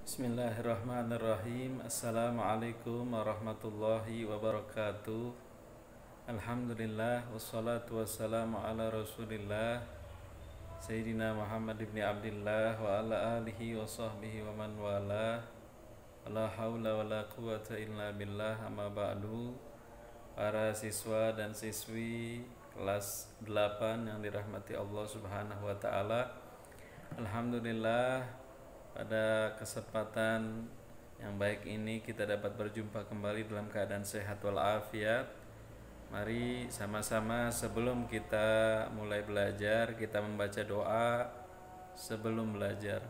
Bismillahirrahmanirrahim. Assalamualaikum warahmatullahi wabarakatuh. Alhamdulillah wassalatu wassalamu ala Rasulillah Sayyidina Muhammad ibn Abdillah wa ala alihi wa sahbihi wa man wala. La haula wa la quwata illa billah, amma ba'du. Para siswa dan siswi kelas 8 yang dirahmati Allah Subhanahu wa taala. Alhamdulillah, pada kesempatan yang baik ini kita dapat berjumpa kembali dalam keadaan sehat walafiat. Mari sama-sama sebelum kita mulai belajar, kita membaca doa sebelum belajar.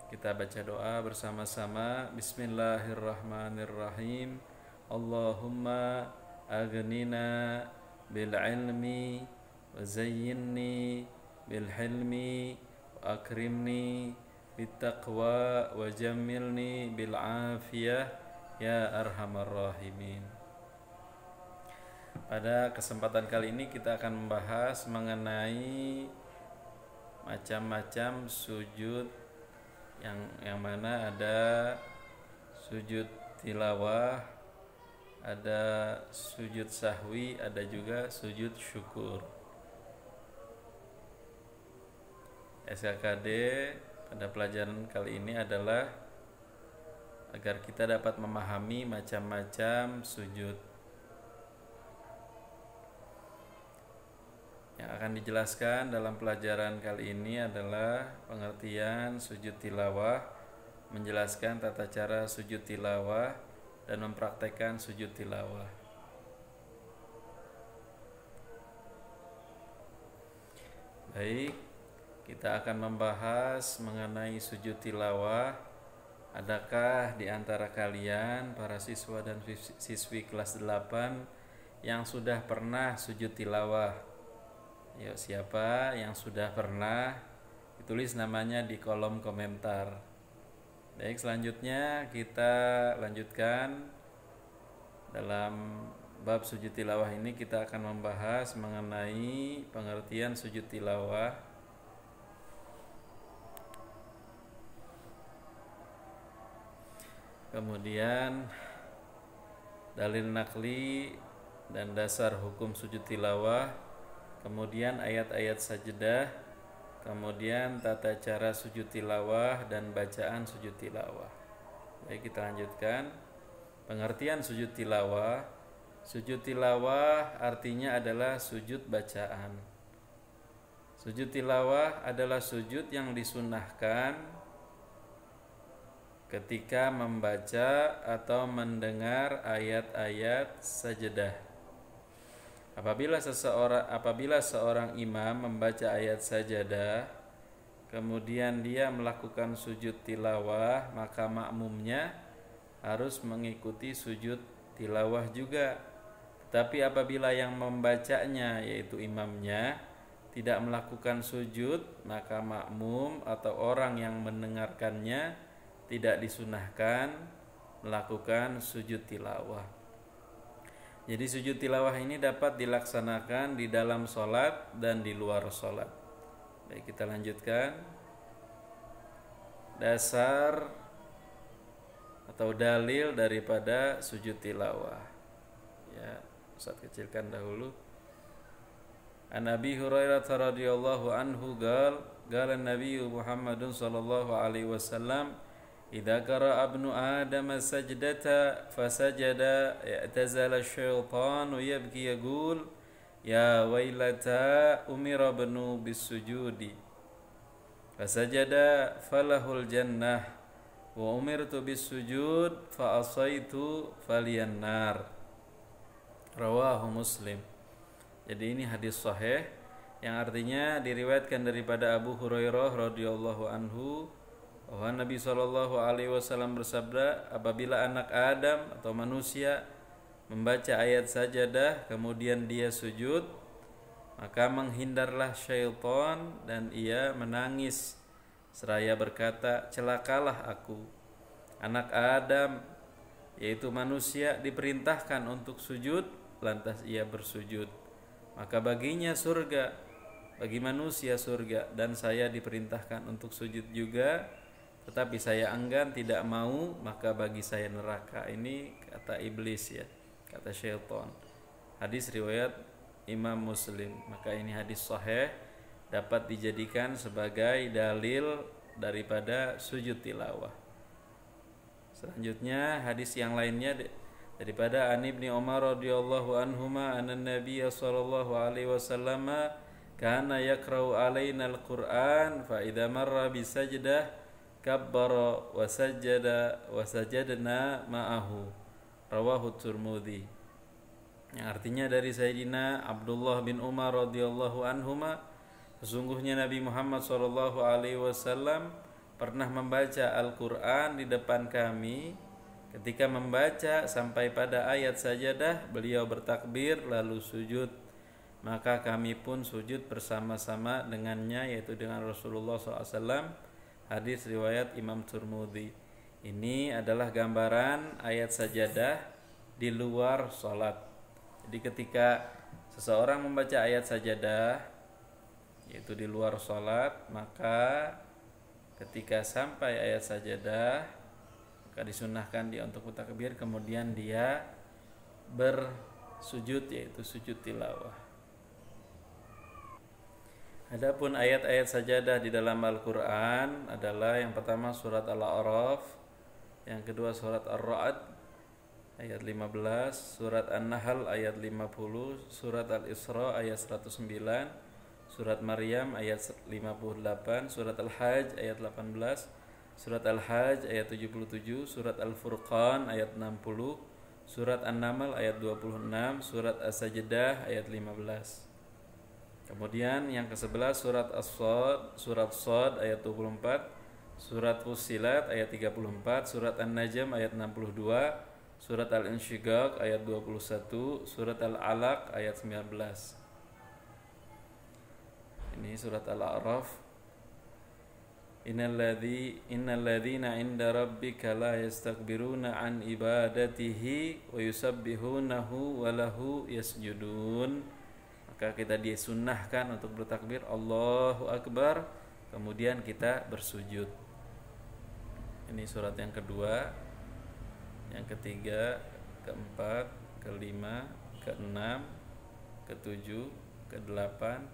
Kita baca doa bersama-sama. Bismillahirrahmanirrahim. Allahumma aghnina bil ilmi wa zayyinni bil hilmi wa akrimni bittaqwa wa jammilni bil afiyah ya arhamar rahimin. Pada kesempatan kali ini kita akan membahas mengenai macam-macam sujud yang mana ada sujud tilawah, ada sujud sahwi, ada juga sujud syukur. SKKD pada pelajaran kali ini adalah agar kita dapat memahami macam-macam sujud. Yang akan dijelaskan dalam pelajaran kali ini adalah pengertian sujud tilawah, menjelaskan tata cara sujud tilawah, dan mempraktekkan sujud tilawah. Baik, kita akan membahas mengenai sujud tilawah. Adakah di antara kalian para siswa dan siswi kelas 8 yang sudah pernah sujud tilawah? Yuk, siapa yang sudah pernah? Ditulis namanya di kolom komentar. Baik, selanjutnya kita lanjutkan. Dalam bab sujud tilawah ini kita akan membahas mengenai pengertian sujud tilawah. Kemudian dalil nakli dan dasar hukum sujud tilawah, kemudian ayat-ayat sajdah, kemudian tata cara sujud tilawah dan bacaan sujud tilawah. Baik, kita lanjutkan. Pengertian sujud tilawah. Sujud tilawah artinya adalah sujud bacaan. Sujud tilawah adalah sujud yang disunahkan ketika membaca atau mendengar ayat-ayat sajdah. Apabila seorang imam membaca ayat sajdah, kemudian dia melakukan sujud tilawah, maka makmumnya harus mengikuti sujud tilawah juga. Tetapi apabila yang membacanya, yaitu imamnya, tidak melakukan sujud, maka makmum atau orang yang mendengarkannya tidak disunahkan melakukan sujud tilawah. Jadi sujud tilawah ini dapat dilaksanakan di dalam sholat dan di luar sholat. Baik, kita lanjutkan. Dasar atau dalil daripada sujud tilawah. Ya, Ustaz kecilkan dahulu. An Abi Hurairah radhiyallahu anhu qala Nabi Muhammadun sallallahu alaihi wasallam, idza qara'a ibnu Adam sajdata fasajada i'tazala asy-syaitanu yabki yaqul ya wailata umira ibnu bis-sujudi fasajada falahul jannah wa umirtu bis-sujud fa asaitu faliyan nar. Rawahu Muslim. Jadi ini hadis sahih yang artinya diriwayatkan daripada Abu Hurairah radhiyallahu anhu bahwa Nabi Shallallahu Alaihi Wasallam bersabda, apabila anak Adam atau manusia membaca ayat sajadah kemudian dia sujud, maka menghindarlah syaitan dan ia menangis seraya berkata, celakalah aku. Anak Adam, yaitu manusia, diperintahkan untuk sujud, lantas ia bersujud, maka baginya surga, bagi manusia surga, dan saya diperintahkan untuk sujud juga, tetapi saya enggan, tidak mau, maka bagi saya neraka. Ini kata iblis ya, kata syaitan. Hadis riwayat Imam Muslim. Maka ini hadis sahih, dapat dijadikan sebagai dalil daripada sujud tilawah. Selanjutnya hadis yang lainnya daripada An Ibni Umar radhiyallahu anhuma anna Nabiy sallallahu alaihi wasallam kana yaqra'u alaina al-Qur'an fa idza marra bi sajdah kabbara wa sajadna ma'ahu, rawahu Tirmidzi. Yang artinya dari Sayyidina Abdullah bin Umar radhiyallahu anhuma, sesungguhnya Nabi Muhammad sallallahu alaihi wasallam pernah membaca Al-Qur'an di depan kami. Ketika membaca sampai pada ayat sajadah, beliau bertakbir lalu sujud, maka kami pun sujud bersama-sama dengannya, yaitu dengan Rasulullah SAW. Hadis riwayat Imam Tirmidzi. Ini adalah gambaran ayat sajadah di luar sholat. Jadi ketika seseorang membaca ayat sajadah, yaitu di luar sholat, maka ketika sampai ayat sajadah, maka disunahkan dia untuk bertakbir, kemudian dia bersujud, yaitu sujud tilawah. Adapun ayat-ayat sajadah di dalam Al-Quran adalah yang pertama surat Al-A'raf, yang kedua surat Ar-Ra'd ayat 15, surat An-Nahl ayat 50, surat Al-Isra ayat 109, surat Maryam ayat 58, surat Al-Hajj ayat 18, surat Al-Hajj ayat 77, surat Al-Furqan ayat 60, surat An-Naml ayat 26, surat As-Sajdah ayat 15. Kemudian yang ke-11 surat As-Sad, surat Sad ayat 24, surat Fussilat ayat 34, surat An-Najm ayat 62, surat Al-Insyiqaq ayat 21, surat Al-Alaq ayat 19. Ini surat Al-A'raf. Innalladzina 'inda rabbika la yastakbiruna an ibadatihi wa yusabbihunahu wa lahu yasjudun. Maka kita disunnahkan untuk bertakbir Allahu Akbar, kemudian kita bersujud. Ini surat yang kedua, yang ketiga, keempat, kelima, keenam, ketujuh, kedelapan,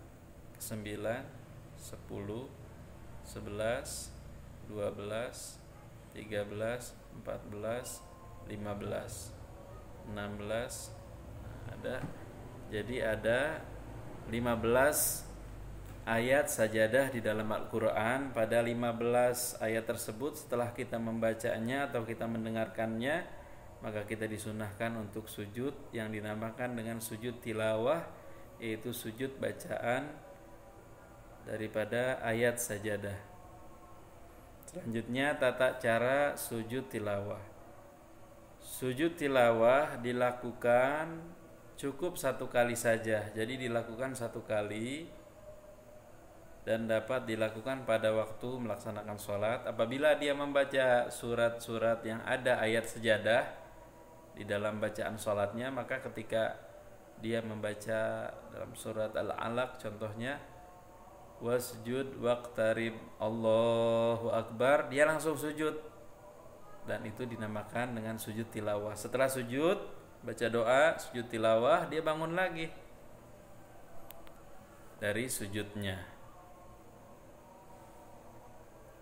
kesembilan, 10, 11, 12, 13, 14, 15, 16. Jadi ada 15 ayat sajadah di dalam Al-Quran. Pada 15 ayat tersebut, setelah kita membacanya atau kita mendengarkannya, maka kita disunahkan untuk sujud yang dinamakan dengan sujud tilawah, yaitu sujud bacaan daripada ayat sajadah. Selanjutnya tata cara sujud tilawah. Sujud tilawah dilakukan cukup satu kali saja. Jadi dilakukan satu kali dan dapat dilakukan pada waktu melaksanakan sholat. Apabila dia membaca surat-surat yang ada ayat sajadah di dalam bacaan sholatnya, maka ketika dia membaca dalam surat Al-Alaq contohnya, wasjud waqtarib Allahu Akbar, dia langsung sujud, dan itu dinamakan dengan sujud tilawah. Setelah sujud, baca doa, sujud tilawah, dia bangun lagi dari sujudnya.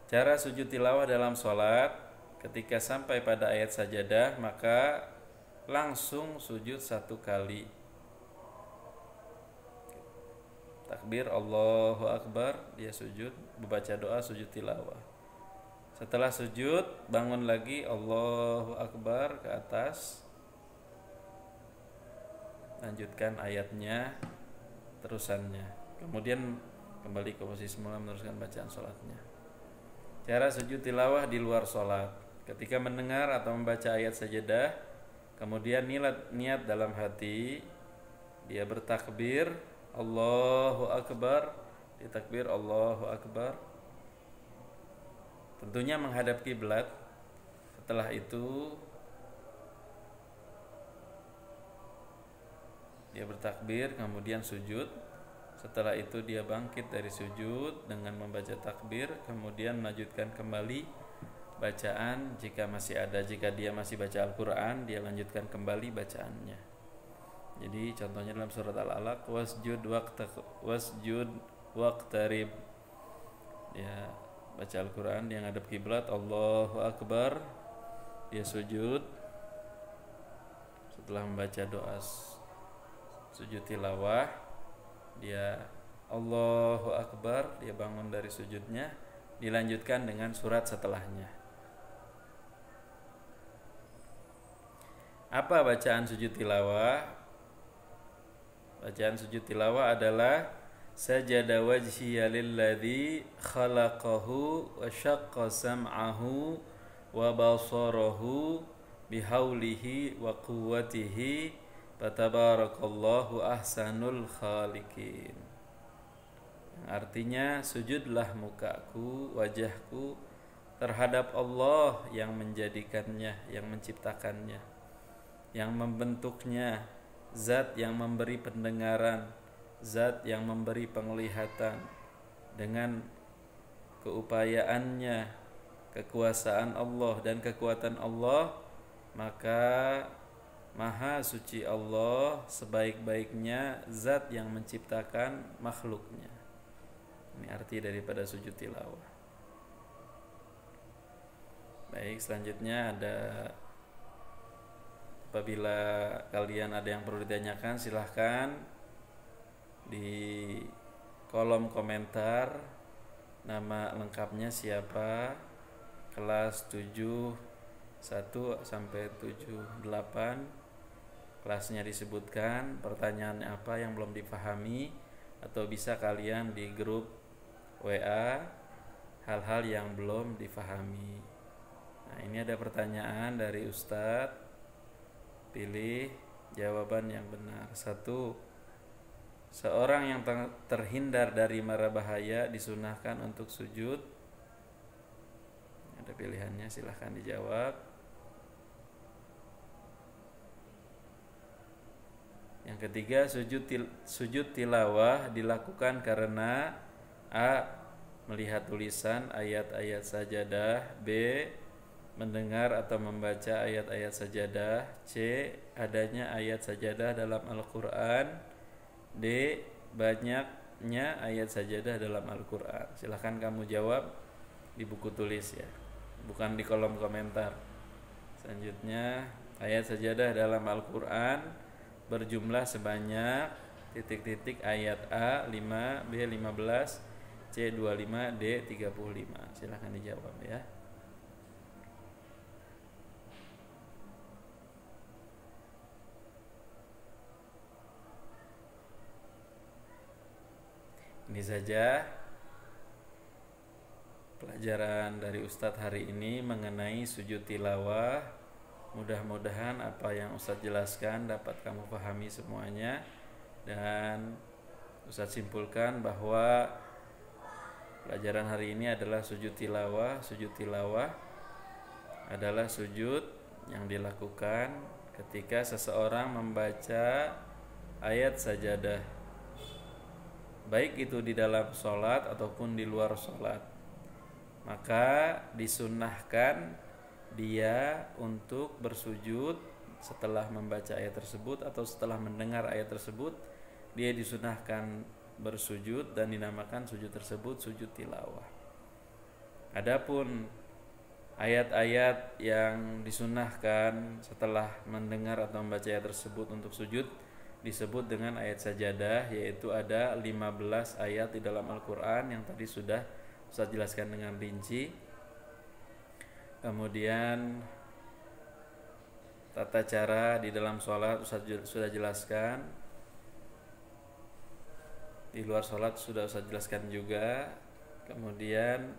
Cara sujud tilawah dalam sholat, ketika sampai pada ayat sajadah, maka langsung sujud satu kali. Takbir Allahu Akbar, dia sujud, membaca doa, sujud tilawah. Setelah sujud, bangun lagi Allahu Akbar ke atas, lanjutkan ayatnya, terusannya, kemudian kembali ke posisi semula meneruskan bacaan sholatnya. Cara sujud tilawah di luar sholat, ketika mendengar atau membaca ayat sajadah, kemudian niat dalam hati, dia bertakbir Allahu Akbar, ditakbir Allahu Akbar, tentunya menghadap kiblat. Setelah itu dia bertakbir, kemudian sujud. Setelah itu dia bangkit dari sujud dengan membaca takbir, kemudian melanjutkan kembali bacaan jika masih ada. Jika dia masih baca Al-Quran, dia lanjutkan kembali bacaannya. Jadi contohnya dalam surat Al-Alaq, wasjud waqtarib. Dia baca Al-Quran, dia ngadep kiblat, Allahu Akbar, dia sujud. Setelah membaca doa sujud tilawah, dia Allahu Akbar, dia bangun dari sujudnya, dilanjutkan dengan surat setelahnya. Apa bacaan sujud tilawah? Bacaan sujud tilawah adalah sajada wajhiya lilladzi khalaqahu wa syaqqa sam'ahu wa basarahu bihaulihi wa quwwatihi fatabarakallahu ahsanul khaliqin. Artinya, sujudlah mukaku, wajahku terhadap Allah yang menjadikannya, yang menciptakannya, yang membentuknya, zat yang memberi pendengaran, zat yang memberi penglihatan. Dengan keupayaannya, kekuasaan Allah dan kekuatan Allah, maka Maha suci Allah sebaik-baiknya zat yang menciptakan makhluknya. Ini arti daripada sujud tilawah. Baik, selanjutnya ada, apabila kalian ada yang perlu ditanyakan, silahkan di kolom komentar nama lengkapnya siapa, kelas 7 1 sampai 78, kelasnya disebutkan, pertanyaan apa yang belum dipahami, atau bisa kalian di grup WA hal-hal yang belum difahami. Nah, ini ada pertanyaan dari Ustadz, pilih jawaban yang benar. 1. Seorang yang terhindar dari mara bahaya disunahkan untuk sujud. Ada pilihannya, silahkan dijawab. Yang ketiga, sujud tilawah dilakukan karena A. Melihat tulisan ayat-ayat sajadah, B. Mendengar atau membaca ayat-ayat sajadah, C. Adanya ayat sajadah dalam Al-Quran, D. Banyaknya ayat sajadah dalam Al-Quran. Silahkan kamu jawab di buku tulis ya, bukan di kolom komentar. Selanjutnya, ayat sajadah dalam Al-Quran berjumlah sebanyak titik-titik, ayat A 5, B 15, C 25, D 35. Silahkan dijawab ya. Ini saja pelajaran dari Ustadz hari ini mengenai sujud tilawah. Mudah-mudahan apa yang Ustadz jelaskan dapat kamu pahami semuanya. Dan Ustadz simpulkan bahwa pelajaran hari ini adalah sujud tilawah. Sujud tilawah adalah sujud yang dilakukan ketika seseorang membaca ayat sajadah, baik itu di dalam sholat ataupun di luar sholat. Maka disunnahkan dia untuk bersujud setelah membaca ayat tersebut atau setelah mendengar ayat tersebut. Dia disunahkan bersujud dan dinamakan sujud tersebut sujud tilawah. Adapun ayat-ayat yang disunahkan setelah mendengar atau membaca ayat tersebut untuk sujud disebut dengan ayat sajadah, yaitu ada 15 ayat di dalam Al-Quran yang tadi sudah Ustaz jelaskan dengan rinci. Kemudian tata cara di dalam sholat Ustaz sudah jelaskan. Di luar sholat sudah Ustaz jelaskan juga. Kemudian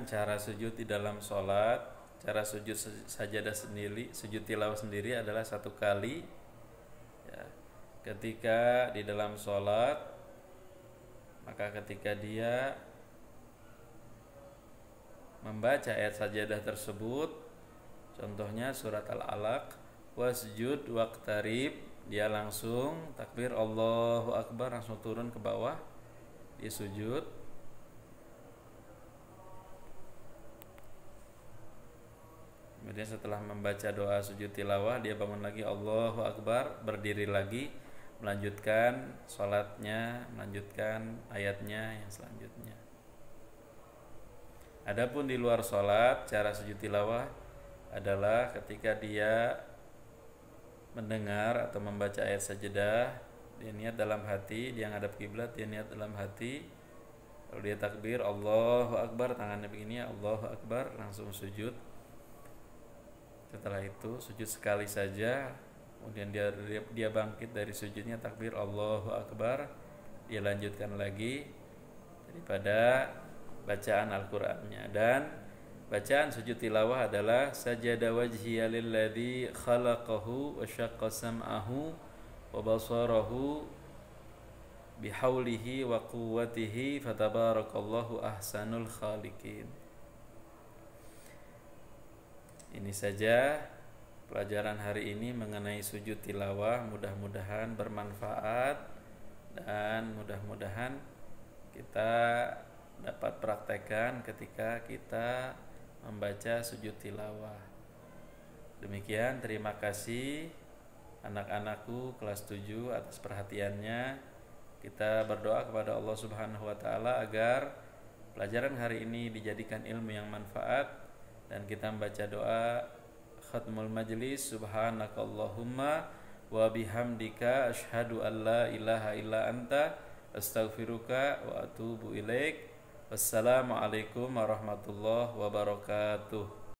cara sujud di dalam sholat, cara sujud sajadah sendiri, sujud tilawah sendiri adalah 1 kali. Ketika di dalam sholat, maka ketika dia membaca ayat sajadah tersebut, contohnya surat Al-Alaq, wasjud waqtarib, dia langsung takbir Allahu Akbar, langsung turun ke bawah, dia sujud. Kemudian setelah membaca doa sujud tilawah, dia bangun lagi Allahu Akbar, berdiri lagi, melanjutkan sholatnya, melanjutkan ayatnya yang selanjutnya. Adapun di luar sholat, cara sujud tilawah adalah ketika dia mendengar atau membaca ayat sajadah, dia niat dalam hati, dia ngadap kiblat, dia niat dalam hati, lalu dia takbir Allahu Akbar, tangannya begini, Allahu Akbar, langsung sujud. Setelah itu sujud sekali saja, kemudian dia bangkit dari sujudnya, takbir Allahu Akbar, dia lanjutkan lagi daripada bacaan Al-Qur'annya. Dan bacaan sujud tilawah adalah sajada wajhiya lilladzi khalaqahu wa syaqqa sam'ahu wa basarahu bihaulihi wa quwwatihi fatabarakallahu ahsanul khaliqin. Ini saja pelajaran hari ini mengenai sujud tilawah. Mudah-mudahan bermanfaat dan mudah-mudahan kita dapat praktekkan ketika kita membaca sujud tilawah. Demikian, terima kasih anak-anakku kelas 7 atas perhatiannya. Kita berdoa kepada Allah Subhanahu wa taala agar pelajaran hari ini dijadikan ilmu yang manfaat, dan kita membaca doa khatmul majlis, subhanakallahumma wa bihamdika asyhadu an la ilaha illa anta astaghfiruka wa atubu ilaik. Wassalamualaikum warahmatullahi wabarakatuh.